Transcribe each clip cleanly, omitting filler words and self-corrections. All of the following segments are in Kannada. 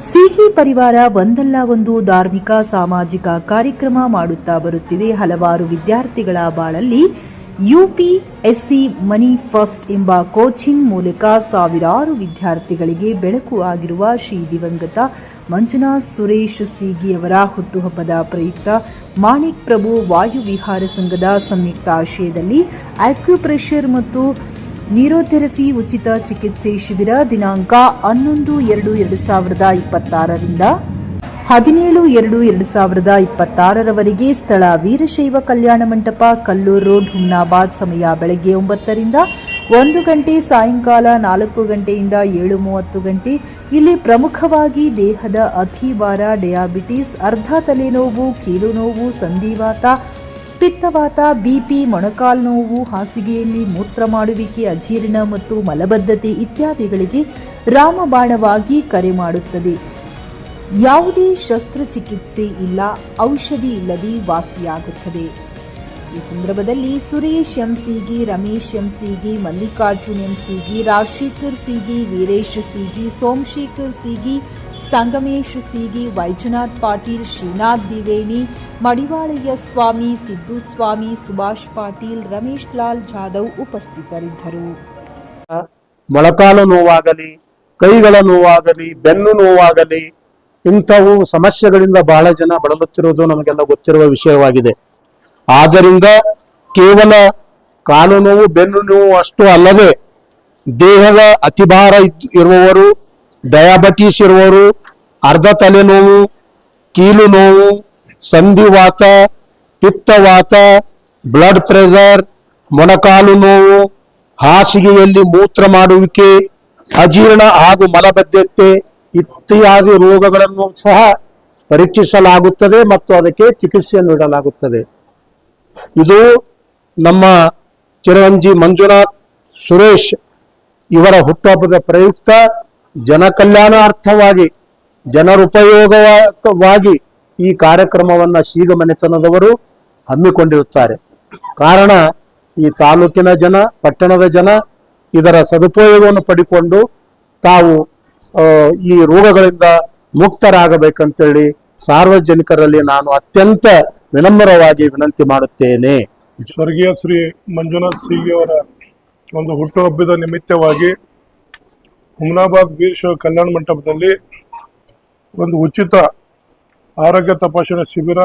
ಸಿಗಿ ಪರಿವಾರ ಒಂದಲ್ಲ ಒಂದು ಧಾರ್ಮಿಕ ಸಾಮಾಜಿಕ ಕಾರ್ಯಕ್ರಮ ಮಾಡುತ್ತಾ ಬರುತ್ತಿದೆ. ಹಲವಾರು ವಿದ್ಯಾರ್ಥಿಗಳ ಬಾಳಲ್ಲಿ ಯುಪಿಎಸ್ಸಿ ಮನಿ ಫಸ್ಟ್ ಎಂಬ ಕೋಚಿಂಗ್ ಮೂಲಕ ಸಾವಿರಾರು ವಿದ್ಯಾರ್ಥಿಗಳಿಗೆ ಬೆಳಕು ಆಗಿರುವ ಶ್ರೀ ದಿವಂಗತ ಮಂಜುನಾಥ್ ಸುರೇಶ್ ಸಿಗಿಯವರ ಹುಟ್ಟುಹಬ್ಬದ ಪ್ರಯುಕ್ತ ಮಾಣಿಕ್ ಪ್ರಭು ವಾಯುವಿಹಾರ ಸಂಘದ ಸಂಯುಕ್ತ ಆಶ್ರಯದಲ್ಲಿ ಆಕ್ಯುಪ್ರೆಷರ್ ಮತ್ತು ನ್ಯೂರೋಥೆರಪಿ ಉಚಿತ ಚಿಕಿತ್ಸೆ ಶಿಬಿರ ದಿನಾಂಕ 11-2-2026 ರಿಂದ 17-2-2026 ಸ್ಥಳ ವೀರಶೈವ ಕಲ್ಯಾಣ ಮಂಟಪ, ಕಲ್ಲೂರು ರೋಡ್, ಹುಮ್ನಾಬಾದ್. ಸಮಯ ಬೆಳಗ್ಗೆ 9 ರಿಂದ 1 ಗಂಟೆ, ಸಾಯಂಕಾಲ 4 ಗಂಟೆಯಿಂದ 7:30 ಗಂಟೆ. ಇಲ್ಲಿ ಪ್ರಮುಖವಾಗಿ ದೇಹದ ಅತಿಭಾರ, ಡಯಾಬಿಟಿಸ್, ಅರ್ಧ ತಲೆನೋವು, ಕೀಲು ನೋವು, ಸಂಧಿವಾತ, ಪಿತ್ತವಾತ, ಬಿಪಿ, ಮೊಣಕಾಲು ನೋವು, ಹಾಸಿಗೆಯಲ್ಲಿ ಮೂತ್ರ ಮಾಡುವಿಕೆ, ಅಜೀರ್ಣ ಮತ್ತು ಮಲಬದ್ಧತೆ ಇತ್ಯಾದಿಗಳಿಗೆ ರಾಮಬಾಣವಾಗಿ ಕರೆ ಮಾಡುತ್ತದೆ. ಯಾವುದೇ ಶಸ್ತ್ರಚಿಕಿತ್ಸೆ ಇಲ್ಲ, ಔಷಧಿ ಇಲ್ಲದೆ ವಾಸಿಯಾಗುತ್ತದೆ. ಈ ಸಂದರ್ಭದಲ್ಲಿ ಸುರೇಶ್ ಎಂಸಿಗಿ, ರಮೇಶ್ ಎಂಸಿಗಿ, ಮಲ್ಲಿಕಾರ್ಜುನ್ ಎಂಸಿಗಿ, ರಾಜಶೇಖರ್ ಸಿಗಿ, ವೀರೇಶ್ ಸಿಗಿ, ಸೋಮಶೇಖರ್ ಸಿಗಿ, ಸಂಗಮೇಶ್ ಸಿಗಿ, ವೈಜನಾಥ್ ಪಾಟೀಲ್, ಶ್ರೀನಾಥ್ ದಿವೇಣಿ, ಮಡಿವಾಳಯ್ಯ ಸ್ವಾಮಿ, ಸಿದ್ದು ಸ್ವಾಮಿ, ಸುಭಾಷ್ ಪಾಟೀಲ್, ರಮೇಶ್ ಲಾಲ್ ಜಾಧವ್ ಉಪಸ್ಥಿತರಿದ್ದರು. ಮೊಳಕಾಲು ನೋವಾಗಲಿ, ಕೈಗಳ ನೋವಾಗಲಿ, ಬೆನ್ನು ನೋವಾಗಲಿ, ಇಂಥವು ಸಮಸ್ಯೆಗಳಿಂದ ಬಹಳ ಜನ ಬಳಲುತ್ತಿರುವುದು ನಮಗೆಲ್ಲ ಗೊತ್ತಿರುವ ವಿಷಯವಾಗಿದೆ. ಆದ್ದರಿಂದ ಕೇವಲ ಕಾಲು ನೋವು, ಬೆನ್ನು ನೋವು ಅಷ್ಟು ಅಲ್ಲದೆ ದೇಹದ ಅತಿಭಾರ ಇರುವವರು, ಡಯಾಬಿಟಿಸ್ ಇರುವವರು, ಅರ್ಧ ತಲೆನೋವು, ಕೀಲು ನೋವು, ಸಂಧಿವಾತ, ಪಿತ್ತವಾತ, ಬ್ಲಡ್ ಪ್ರೆಷರ್, ಮೊಣಕಾಲು ನೋವು, ಹಾಸಿಗೆಯಲ್ಲಿ ಮೂತ್ರ ಮಾಡುವಿಕೆ, ಅಜೀರ್ಣ ಹಾಗೂ ಮಲಬದ್ಧತೆ ಇತ್ಯಾದಿ ರೋಗಗಳನ್ನು ಸಹ ಪರೀಕ್ಷಿಸಲಾಗುತ್ತದೆ ಮತ್ತು ಅದಕ್ಕೆ ಚಿಕಿತ್ಸೆಯನ್ನು ನೀಡಲಾಗುತ್ತದೆ. ಇದು ನಮ್ಮ ಚಿರಂಜಿ ಮಂಜುನಾಥ್ ಸುರೇಶ್ ಇವರ ಹುಟ್ಟುಹಬ್ಬದ ಪ್ರಯುಕ್ತ ಜನಕಲ್ಯಾಣಾರ್ಥವಾಗಿ, ಜನರುಪಯೋಗವಾಗಿ ಈ ಕಾರ್ಯಕ್ರಮವನ್ನು ಶೀಘ ಮನೆತನದವರು ಹಮ್ಮಿಕೊಂಡಿರುತ್ತಾರೆ. ಕಾರಣ ಈ ತಾಲೂಕಿನ ಜನ, ಪಟ್ಟಣದ ಜನ ಇದರ ಸದುಪಯೋಗವನ್ನು ಪಡಿಕೊಂಡು ತಾವು ಈ ರೋಗಗಳಿಂದ ಮುಕ್ತರಾಗಬೇಕಂತೇಳಿ ಸಾರ್ವಜನಿಕರಲ್ಲಿ ನಾನು ಅತ್ಯಂತ ವಿನಮ್ರವಾಗಿ ವಿನಂತಿ ಮಾಡುತ್ತೇನೆ. ಸ್ವರ್ಗೀಯ ಶ್ರೀ ಮಂಜುನಾಥ್ ಸಿಗಿಯವರ ಒಂದು ಹುಟ್ಟುಹಬ್ಬದ ನಿಮಿತ್ತವಾಗಿ ಹುಮ್ನಾಬಾದ್ ವೀರಶೈವ ಕಲ್ಯಾಣ ಮಂಟಪದಲ್ಲಿ ಒಂದು ಉಚಿತ ಆರೋಗ್ಯ ತಪಾಸಣೆ ಶಿಬಿರ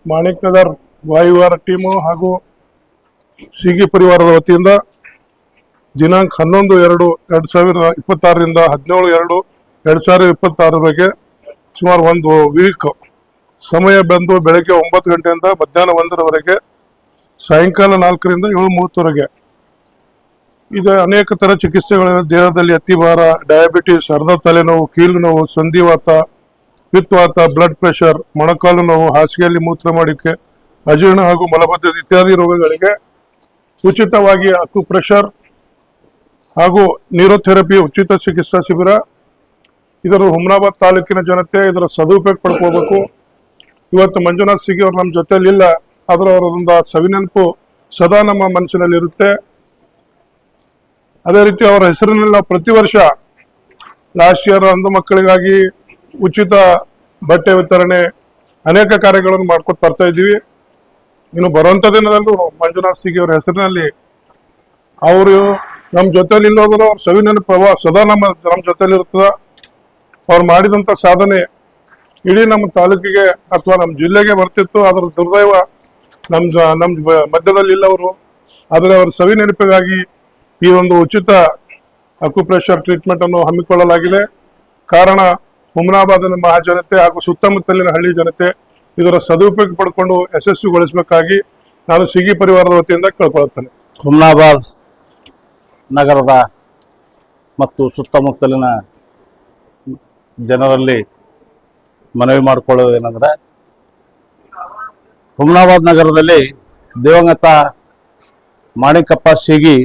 ಮಾಣಿಕ್ ನಗರ್ ವಾಯುವಿಹಾರ ಟೀಮು ಹಾಗೂ ಸಿಗಿ ಪರಿವಾರದ ವತಿಯಿಂದ ದಿನಾಂಕ 11-2-2026 ರಿಂದ 17-2-2026 ಸುಮಾರು ಒಂದು ವೀಕ್ ಸಮಯ ಬಂದು ಬೆಳಗ್ಗೆ 9 ಗಂಟೆಯಿಂದ ಮಧ್ಯಾಹ್ನ 1 ಸಾಯಂಕಾಲ 4 ರಿಂದ 7:30 ಇದು ಅನೇಕ ತರ ಚಿಕಿತ್ಸೆಗಳ ದೇಹದಲ್ಲಿ ಅತಿಭಾರ, ಡಯಾಬಿಟಿಸ್, ಅರ್ಧ ತಲೆನೋವು, ಕೀಲು ನೋವು, ಸಂಧಿವಾತ, ಪಿತ್ತವಾತ, ಬ್ಲಡ್ ಪ್ರೆಷರ್, ಮೊಣಕಾಲು ನೋವು, ಹಾಸಿಗೆಯಲ್ಲಿ ಮೂತ್ರ ಮಾಡುವಿಕೆ, ಅಜೀರ್ಣ ಹಾಗೂ ಮಲಬದ್ಧತೆ ಇತ್ಯಾದಿ ರೋಗಗಳಿಗೆ ಉಚಿತವಾಗಿ ಅಕ್ಯುಪ್ರೆಷರ್ ಹಾಗೂ ನ್ಯೂರೋಥೆರಪಿ ಉಚಿತ ಚಿಕಿತ್ಸಾ ಶಿಬಿರ. ಇದರ ಹುಮ್ನಾಬಾದ್ ತಾಲೂಕಿನ ಜನತೆ ಇದರ ಸದುಪಯೋಗ ಪಡ್ಕೋಬೇಕು. ಇವತ್ತು ಮಂಜುನಾಥ್ ಸಿಗಿ ಅವರು ನಮ್ಮ ಜೊತೆಲಿ ಇಲ್ಲ, ಆದರೂ ಅವರದೊಂದು ಸವಿನೆನಪು ಸದಾ ನಮ್ಮ ಮನಸ್ಸಿನಲ್ಲಿ ಇರುತ್ತೆ. ಅದೇ ರೀತಿ ಅವರ ಹೆಸರಿನಲ್ಲಿ ನಾವು ಪ್ರತಿ ವರ್ಷ ಲಾಸ್ಟ್ ಇಯರ್ ಅಂಧ ಮಕ್ಕಳಿಗಾಗಿ ಉಚಿತ ಬಟ್ಟೆ ವಿತರಣೆ ಅನೇಕ ಕಾರ್ಯಗಳನ್ನು ಮಾಡ್ಕೊತ ಬರ್ತಾ ಇದ್ದೀವಿ. ಇನ್ನು ಬರುವಂತ ದಿನದಲ್ಲೂ ಮಂಜುನಾಥ್ ಸಿಗಿ ಅವರ ಹೆಸರಿನಲ್ಲಿ ಅವರು ನಮ್ಮ ಜೊತೆಲಿ ಇಲ್ಲೋದ್ರು ಅವ್ರ ಸವಿನೆನಪು ಸದಾ ನಮ್ಮ ಜೊತೆಲಿ ಇರ್ತದ. ಅವ್ರು ಮಾಡಿದಂತ ಸಾಧನೆ ಇಡೀ ನಮ್ಮ ತಾಲೂಕಿಗೆ ಅಥವಾ ನಮ್ಮ ಜಿಲ್ಲೆಗೆ ಬರ್ತಿತ್ತು. ಅದರ ದುರ್ದೈವ ನಮ್ಮ ಮಧ್ಯದಲ್ಲಿ ಇಲ್ಲವರು. ಆದರೆ ಅವರ ಸವಿನೆನಪಿಗಾಗಿ ಈ ಒಂದು ಉಚಿತ ಅಕ್ಯುಪ್ರೆಷರ್ ಟ್ರೀಟ್ಮೆಂಟ್ ಅನ್ನು ಹಮ್ಮಿಕೊಳ್ಳಲಾಗಿದೆ. ಕಾರಣ ಹುಮ್ನಾಬಾದಿನ ಮಹಾಜನತೆ ಹಾಗೂ ಸುತ್ತಮುತ್ತಲಿನ ಹಳ್ಳಿ ಜನತೆ ಇದರ ಸದುಪಯೋಗ ಪಡ್ಕೊಂಡು ಯಶಸ್ವಿಗೊಳಿಸಬೇಕಾಗಿ ನಾನು ಸಿಗಿ ಪರಿವಾರದ ವತಿಯಿಂದ ಕೇಳ್ಕೊಳ್ತೇನೆ. ಹುಮ್ನಾಬಾದ್ ನಗರದ ಮತ್ತು ಸುತ್ತಮುತ್ತಲಿನ ಜನರಲ್ಲಿ ಮನವಿ ಮಾಡಿಕೊಳ್ಳೋದೇನೆಂದರೆ, ಹುಮ್ನಾಬಾದ್ ನಗರದಲ್ಲಿ ದಿವಂಗತ ಮಾಣಿಕಪ್ಪ ಸಿಗಿ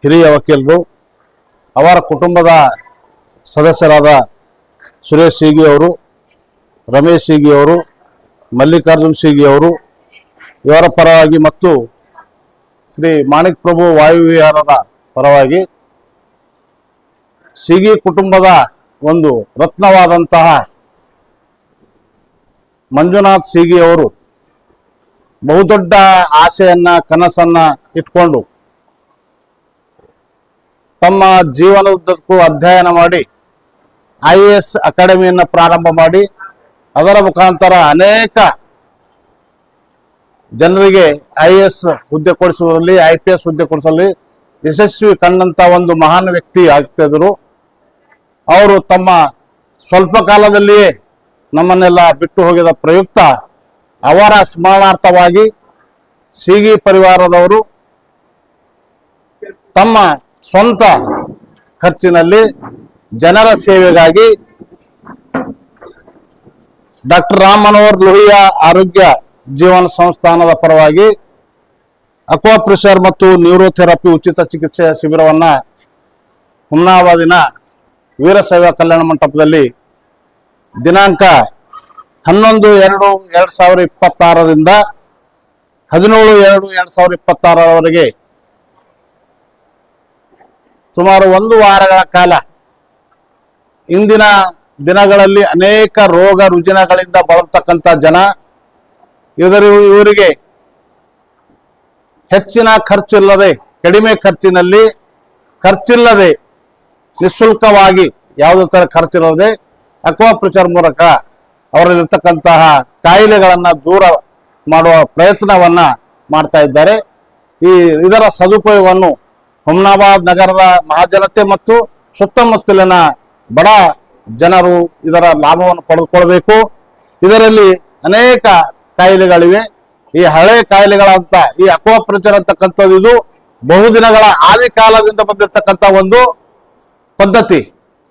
ಹಿರಿಯ ವಕೀಲರು, ಅವರ ಕುಟುಂಬದ ಸದಸ್ಯರಾದ ಸುರೇಶ್ ಸಿಗಿ ಅವರು, ರಮೇಶ್ ಸಿಗಿ ಅವರು, ಮಲ್ಲಿಕಾರ್ಜುನ್ ಸಿಗಿ ಅವರು ಇವರ ಪರವಾಗಿ ಮತ್ತು ಶ್ರೀ ಮಾಣಿಕ್ ಪ್ರಭು ವಾಯುವಿಹಾರದ ಪರವಾಗಿ ಸಿಗಿ ಕುಟುಂಬದ ಒಂದು ರತ್ನವಾದಂತಹ ಮಂಜುನಾಥ್ ಸೀಗಿ ಅವರು ಬಹುದೊಡ್ಡ ಆಸೆಯನ್ನ ಕನಸನ್ನ ಇಟ್ಕೊಂಡು ತಮ್ಮ ಜೀವನದುದ್ದಕ್ಕೂ ಅಧ್ಯಯನ ಮಾಡಿ IAS ಅಕಾಡೆಮಿಯನ್ನು ಪ್ರಾರಂಭ ಮಾಡಿ ಅದರ ಮುಖಾಂತರ ಅನೇಕ ಜನರಿಗೆ IAS ಹುದ್ದೆ ಕೊಡಿಸುವಲ್ಲಿ IPS ಹುದ್ದೆ ಕೊಡಿಸುವಲ್ಲಿ ಯಶಸ್ವಿ ಕಂಡಂತ ಒಂದು ಮಹಾನ್ ವ್ಯಕ್ತಿ ಆಗ್ತಿದ್ರು. ಅವರು ತಮ್ಮ ಸ್ವಲ್ಪ ಕಾಲದಲ್ಲಿಯೇ ನಮ್ಮನ್ನೆಲ್ಲ ಬಿಟ್ಟು ಹೋಗಿದ ಪ್ರಯುಕ್ತ ಅವರ ಸ್ಮರಣಾರ್ಥವಾಗಿ ಸೀಗಿ ಪರಿವಾರದವರು ತಮ್ಮ ಸ್ವಂತ ಖರ್ಚಿನಲ್ಲಿ ಜನರ ಸೇವೆಗಾಗಿ ಡಾಕ್ಟರ್ ರಾಮ್ ಮನೋಹರ್ ಲೋಹಿಯಾ ಆರೋಗ್ಯ ಜೀವನ ಸಂಸ್ಥಾನದ ಪರವಾಗಿ ಅಕ್ವಾಪ್ರೆಷರ್ ಮತ್ತು ನ್ಯೂರೋಥೆರಪಿ ಉಚಿತ ಚಿಕಿತ್ಸೆ ಶಿಬಿರವನ್ನ ಹುಮ್ನಾಬಾದಿನ ವೀರಶೈವ ಕಲ್ಯಾಣ ಮಂಟಪದಲ್ಲಿ ದಿನಾಂಕ 11/2/2026ರಿಂದ 17/2/2026ರವರೆಗೆ ಸುಮಾರು 1 ವಾರಗಳ ಕಾಲ ಇಂದಿನ ದಿನಗಳಲ್ಲಿ ಅನೇಕ ರೋಗ ರುಜಿನಗಳಿಂದ ಬಳಲ್ತಕ್ಕಂಥ ಜನ ಇವರಿಗೆ ಹೆಚ್ಚಿನ ಖರ್ಚಿಲ್ಲದೆ ಕಡಿಮೆ ಖರ್ಚಿಲ್ಲದೆ ನಿಶುಲ್ಕವಾಗಿ ಯಾವುದೇ ತರ ಖರ್ಚಿಲ್ಲದೆ ಅಕ್ವಾಪ್ರೆಷರ್ ಮೂಲಕ ಅವರಲ್ಲಿರ್ತಕ್ಕಂತಹ ಕಾಯಿಲೆಗಳನ್ನ ದೂರ ಮಾಡುವ ಪ್ರಯತ್ನವನ್ನ ಮಾಡ್ತಾ ಇದ್ದಾರೆ. ಇದರ ಸದುಪಯೋಗವನ್ನು ಹುಮ್ನಾಬಾದ್ ನಗರದ ಮಹಾಜನತೆ ಮತ್ತು ಸುತ್ತಮುತ್ತಲಿನ ಬಡ ಜನರು ಇದರ ಲಾಭವನ್ನು ಪಡೆದುಕೊಳ್ಬೇಕು. ಇದರಲ್ಲಿ ಅನೇಕ ಕಾಯಿಲೆಗಳಿವೆ. ಈ ಹಳೆ ಕಾಯಿಲೆಗಳಂತ ಈ ಅಕ್ವಾಪ್ರೆಷರ್ ಅಂತಕ್ಕಂಥದ್ದು ಇದು ಬಹುದಿನಗಳ ಆದಿ ಕಾಲದಿಂದ ಬಂದಿರತಕ್ಕಂಥ ಒಂದು ಪದ್ಧತಿ,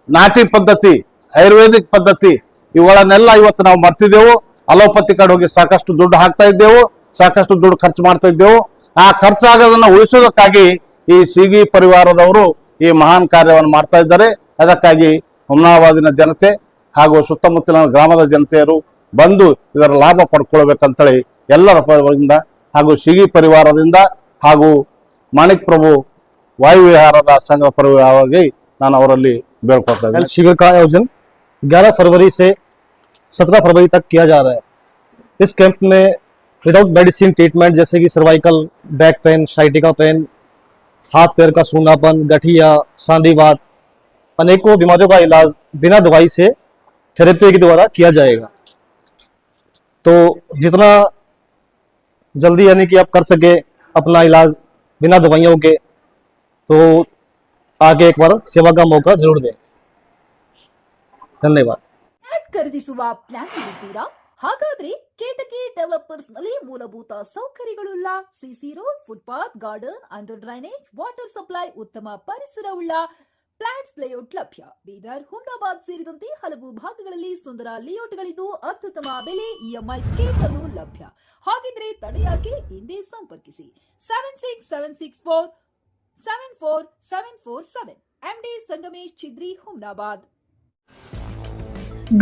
ನಾಟಿ ಪದ್ಧತಿ, ಆಯುರ್ವೇದಿಕ್ ಪದ್ಧತಿ. ಇವುಗಳನ್ನೆಲ್ಲ ಇವತ್ತು ನಾವು ಮರ್ತಿದ್ದೆವು. ಅಲೋಪತಿ ಕಡೆ ಹೋಗಿ ಸಾಕಷ್ಟು ದುಡ್ಡು ಹಾಕ್ತಾ ಇದ್ದೆವು, ಸಾಕಷ್ಟು ದುಡ್ಡು ಖರ್ಚು ಮಾಡ್ತಾ ಇದ್ದೆವು. ಆ ಖರ್ಚಾಗೋದನ್ನ ಉಳಿಸೋದಕ್ಕಾಗಿ ಈ ಸೀಗಿ ಪರಿವಾರದವರು ಈ ಮಹಾನ್ ಕಾರ್ಯವನ್ನು ಮಾಡ್ತಾ ಇದ್ದಾರೆ. ಅದಕ್ಕಾಗಿ ಹುಮ್ನಾಬಾದಿನ ಜನತೆ ಹಾಗೂ ಸುತ್ತಮುತ್ತಲಿನ ಗ್ರಾಮದ ಜನತೆಯರು ಬಂದು ಇದರ ಲಾಭ ಪಡ್ಕೊಳ್ಬೇಕಂತೇಳಿ ಎಲ್ಲರ ಪರದಿಂದ ಹಾಗೂ ಸೀಗಿ ಪರಿವಾರದಿಂದ ಹಾಗೂ ಮಾಣಿಕ್ ಪ್ರಭು ವಾಯುವಿಹಾರದ ಸಂಘದ ಪರವಾಗಿ ನಾನು ಅವರಲ್ಲಿ ಬೇಡ್ಕೊಳ್ತಾ ಇದ್ದೇನೆ. शिविर का आयोजन 11 फरवरी से 17 फरवरी तक किया जा रहा है। इस कैंप में विदाउट मेडिसिन ट्रीटमेंट जैसे कि cervical, back pain, sciatica pain, हाथ पैर का सूनापन, गठिया, सांधिवात, अनेकों बीमारियों का इलाज बिना दवाई से थेरेपी के द्वारा किया जाएगा। तो जितना जल्दी यानी कि आप कर सके अपना इलाज बिना दवाइयों के, तो आगे एक बार सेवा का मौका जरूर दें। धन्यवाद। ಖರೀದಿಸುವ ಪ್ಲಾನ್ ಇದ್ದೀರಾ? ಹಾಗಾದ್ರೆ ಕೇತಕಿ ಡೆವಲಪರ್ಸ್ ನಲ್ಲಿ ಮೂಲಭೂತ ಸೌಕರ್ಯಗಳುಳ್ಳ CC road, footpath, garden, under drainage, water supply, ಉತ್ತಮ ಪರಿಸರವುಳ್ಳ ಫ್ಲಾಟ್ಸ್ ಲೇಔಟ್ ಲಭ್ಯ. ಬೀದರ್, ಹುಮ್ನಾಬಾದ್ ಸೇರಿದಂತೆ ಹಲವು ಭಾಗಗಳಲ್ಲಿ ಸುಂದರ ಲೇಔಟ್ಗಳಿದ್ದು ಅತ್ಯುತ್ತಮ ಬೆಲೆ, EMI ಸ್ಕೀಮ್ ಅನ್ನು ಲಭ್ಯ. ಹಾಗಿದ್ರೆ ತಡೆಯಾಕೆ? ಹಿಂದೆ ಸಂಪರ್ಕಿಸಿ 7676474747 MD ಸಂಗಮೇಶ್ ಚಿದ್ರಿ, ಹುಮ್ನಾಬಾದ್.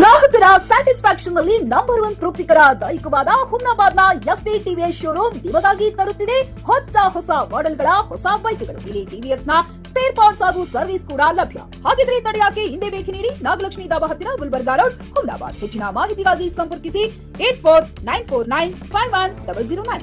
ಗ್ರಾಹಕರ ಸ್ಯಾಟಿಸ್ಫ್ಯಾಕ್ಷನ್ ನಲ್ಲಿ ನಂಬರ್ 1 ತೃಪ್ತಿಕರ ದೈಹಿಕವಾದ ಹುಮ್ನಾಬಾದ್ನ SV TVS ಶೋರೂಮ್ ನಿಮಗಾಗಿ ತರುತ್ತಿದೆ ಹೊಸ ಮಾಡೆಲ್ಗಳ ಹೊಸ ಬೈಕ್ಗಳು. ಇಲ್ಲಿ TVS ನ ಸ್ಪೇರ್ ಪಾರ್ಟ್ಸ್ ಹಾಗೂ ಸರ್ವಿಸ್ ಕೂಡ ಲಭ್ಯ. ಹಾಗಿದ್ರೆ ತಡೆಯಾಕೆ? ಹಿಂದೆ ಭೇಟಿ ನೀಡಿ. ನಾಗಲಕ್ಷ್ಮಿ ದಾಬಾ ಹತ್ತಿರ, ಗುಲ್ಬರ್ಗಾ ರೋಡ್, ಹುಮ್ನಾಬಾದ್. ಹೆಚ್ಚಿನ ಮಾಹಿತಿಗಾಗಿ ಸಂಪರ್ಕಿಸಿ 8494951009.